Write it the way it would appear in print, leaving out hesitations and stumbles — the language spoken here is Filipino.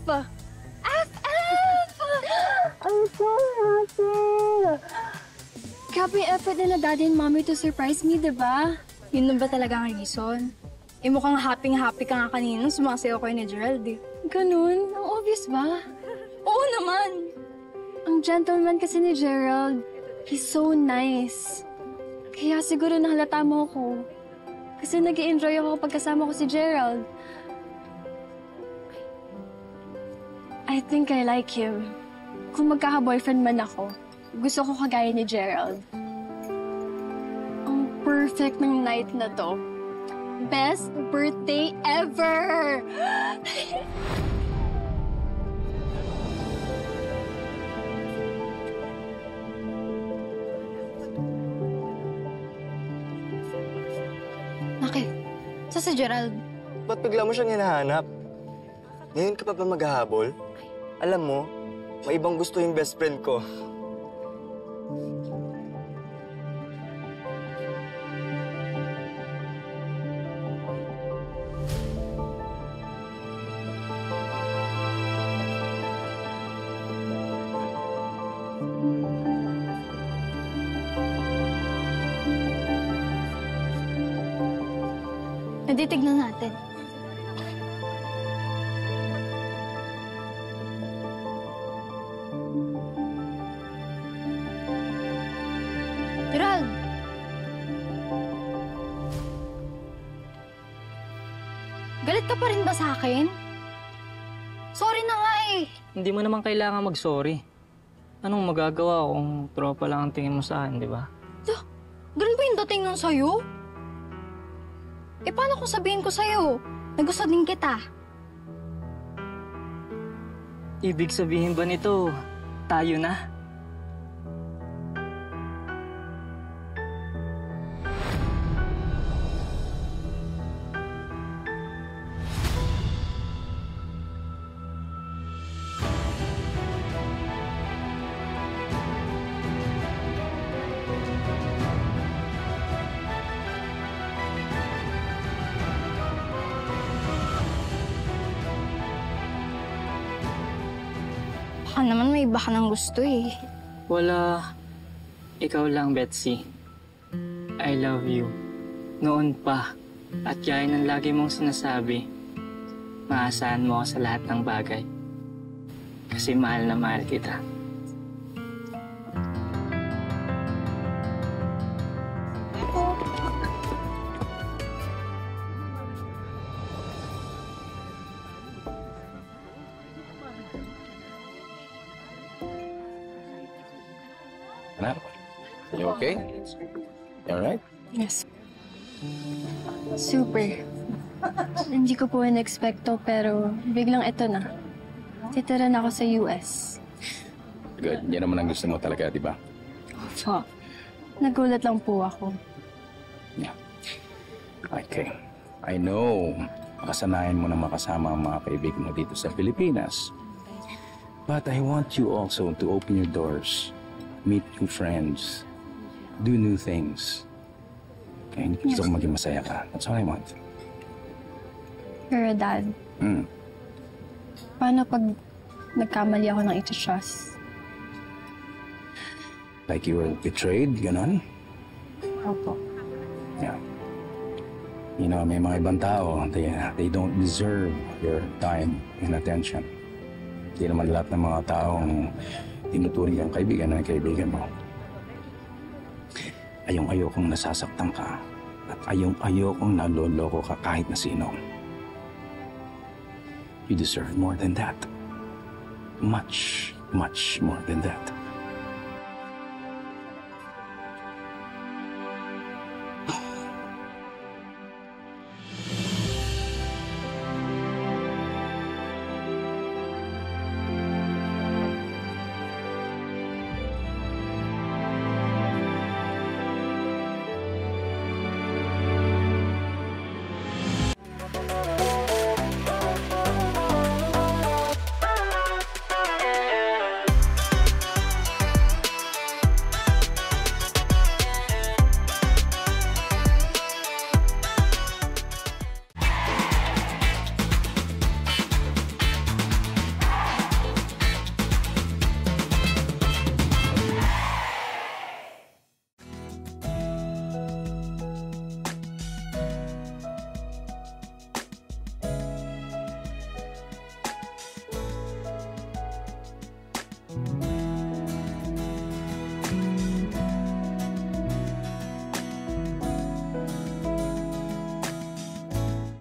FF! I'm so happy! Grabe yung effort nila daddy and mommy to surprise me, diba? Yun na ba talaga ang reason? Eh mukhang happy-happy ka nga kanina nung sumasayaw ko ni Gerald eh. Ganun? Ang obvious ba? Oo naman! Ang gentleman kasi ni Gerald. He's so nice. Kaya siguro nahalata mo ako. Kasi nag-i-enjoy ako pagkasama ko si Gerald. I think I like him. Kung magkaka-boyfriend man ako, gusto ko kagaya ni Gerald. Ang perfect ng night na to. Best birthday ever! Bakit? Sa si Gerald? Ba't bigla mo siyang hinahanap? Ngayon ka pa ba maghahabol? Alam mo, may ibang gusto yung best friend ko. Natitignan natin. Gerald! Galit ka pa rin ba sa akin? Sorry na nga eh. Hindi mo naman kailangan mag-sorry. Anong magagawa kung tropa lang ang tingin mo sa akin, di ba? Ganun ba yung dating nun sa'yo? Eh, paano kung sabihin ko sa'yo? Nagusto din kita. Ibig sabihin ba nito, tayo na? Baka naman may iba ka ng gusto eh. Wala. Ikaw lang, Betsy. I love you. Noon pa. At gaya ng lagi mong sinasabi, maasahan mo ako sa lahat ng bagay. Kasi mahal na mahal kita. Anak, you okay? You alright? Yes. Super. Hindi ko po in-expect to, pero biglang ito na. Titira na ako sa US. Good. Yan naman ang gusto mo talaga, di ba? Opo. Nagulat lang po ako. Yeah. Okay. I know, makasanayan mo na makasama ang mga kaibigan mo dito sa Pilipinas. But I want you also to open your doors, meet new friends, do new things. Okay? Gusto ko maging masaya ka. That's all I want. Pero Dad, paano pag nagkamali ako ng ito-trust? Like you were betrayed, ganon? Opo. Yeah. You know, may mga ibang tao, they don't deserve your time and attention. Hindi naman lahat ng mga taong tinuturing kang kaibigan na kaibigan mo. Ayong-ayaw kong nasasaktan ka at ayong-ayaw kong naloloko ka kahit na sino. You deserve more than that. Much, much more than that.